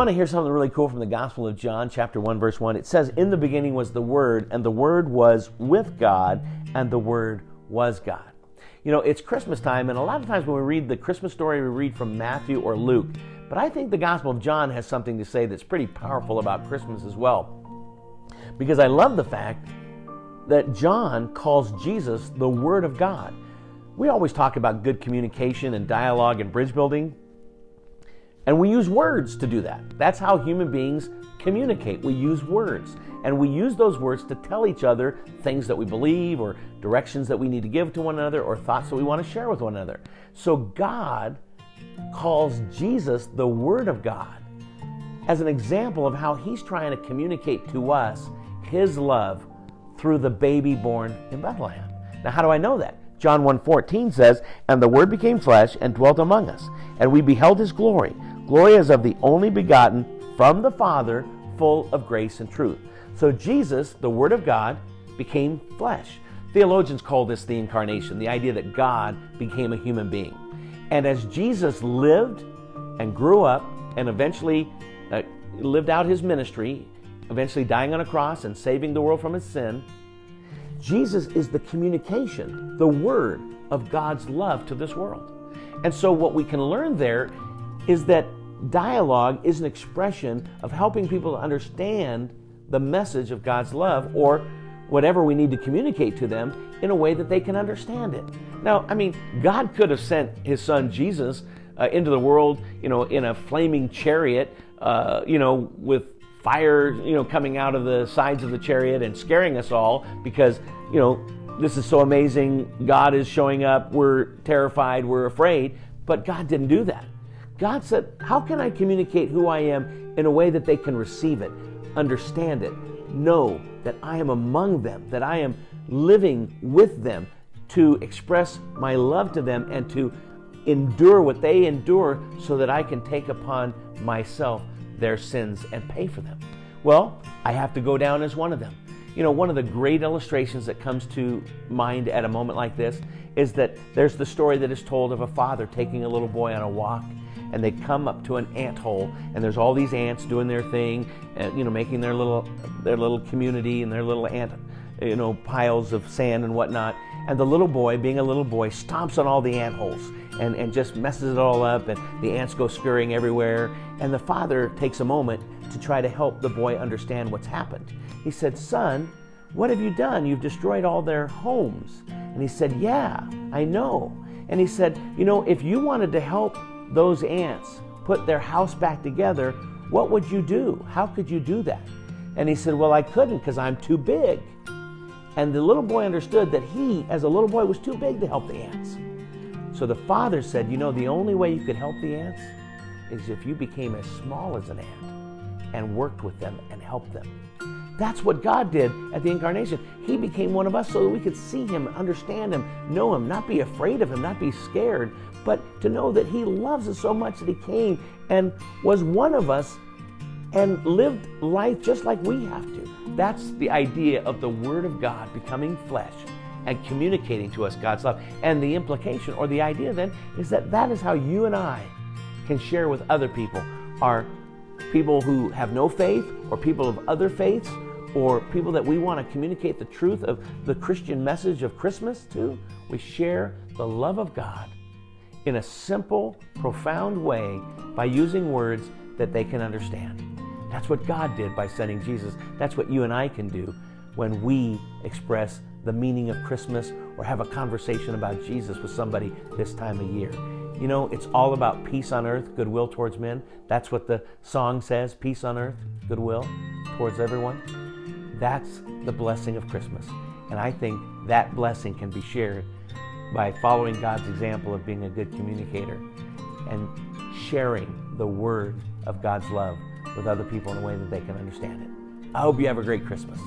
want to hear something really cool from the Gospel of John, chapter 1, verse 1, it says, "In the beginning was the Word, and the Word was with God, and the Word was God." You know, it's Christmas time, and a lot of times when we read the Christmas story, we read from Matthew or Luke. But I think the Gospel of John has something to say that's pretty powerful about Christmas as well. Because I love the fact that John calls Jesus the Word of God. We always talk about good communication and dialogue and bridge building, and we use words to do that. That's how human beings communicate. We use words, and we use those words to tell each other things that we believe or directions that we need to give to one another or thoughts that we want to share with one another. So God calls Jesus the Word of God as an example of how He's trying to communicate to us His love through the baby born in Bethlehem. Now, how do I know that? John 1:14 says, "And the Word became flesh and dwelt among us, and we beheld His glory. Glory as of the only begotten from the Father, full of grace and truth." So Jesus, the Word of God, became flesh. Theologians call this the incarnation, the idea that God became a human being. And as Jesus lived and grew up and eventually lived out His ministry, eventually dying on a cross and saving the world from its sin, Jesus is the communication, the Word of God's love to this world. And so what we can learn there is that dialogue is an expression of helping people to understand the message of God's love, or whatever we need to communicate to them, in a way that they can understand it. Now, I mean, God could have sent His Son Jesus into the world, in a flaming chariot, with fire, coming out of the sides of the chariot and scaring us all because, this is so amazing. God is showing up. We're terrified. We're afraid. But God didn't do that. God said, how can I communicate who I am in a way that they can receive it, understand it, know that I am among them, that I am living with them to express my love to them and to endure what they endure so that I can take upon myself their sins and pay for them? Well, I have to go down as one of them. One of the great illustrations that comes to mind at a moment like this is that there's the story that is told of a father taking a little boy on a walk, and they come up to an ant hole, and there's all these ants doing their thing, and, making their little community and their little ant, piles of sand and whatnot. And the little boy, being a little boy, stomps on all the ant holes and just messes it all up, and the ants go scurrying everywhere. And the father takes a moment to try to help the boy understand what's happened. He said, "Son, what have you done? You've destroyed all their homes." And he said, "Yeah, I know." And he said, if you wanted to help those ants put their house back together, what would you do? How could you do that? And he said, "Well, I couldn't because I'm too big." And the little boy understood that he, as a little boy, was too big to help the ants. So the father said, the only way you could help the ants is if you became as small as an ant and worked with them and helped them. That's what God did at the incarnation. He became one of us so that we could see Him, understand Him, know Him, not be afraid of Him, not be scared, but to know that He loves us so much that He came and was one of us and lived life just like we have to. That's the idea of the Word of God becoming flesh and communicating to us God's love. And the implication, or the idea then, is that that is how you and I can share with other people, our people who have no faith, or people of other faiths, or people that we want to communicate the truth of the Christian message of Christmas to. We share the love of God in a simple, profound way by using words that they can understand. That's what God did by sending Jesus. That's what you and I can do when we express the meaning of Christmas or have a conversation about Jesus with somebody this time of year. It's all about peace on earth, goodwill towards men. That's what the song says, peace on earth, goodwill towards everyone. That's the blessing of Christmas. And I think that blessing can be shared by following God's example of being a good communicator and sharing the word of God's love with other people in a way that they can understand it. I hope you have a great Christmas.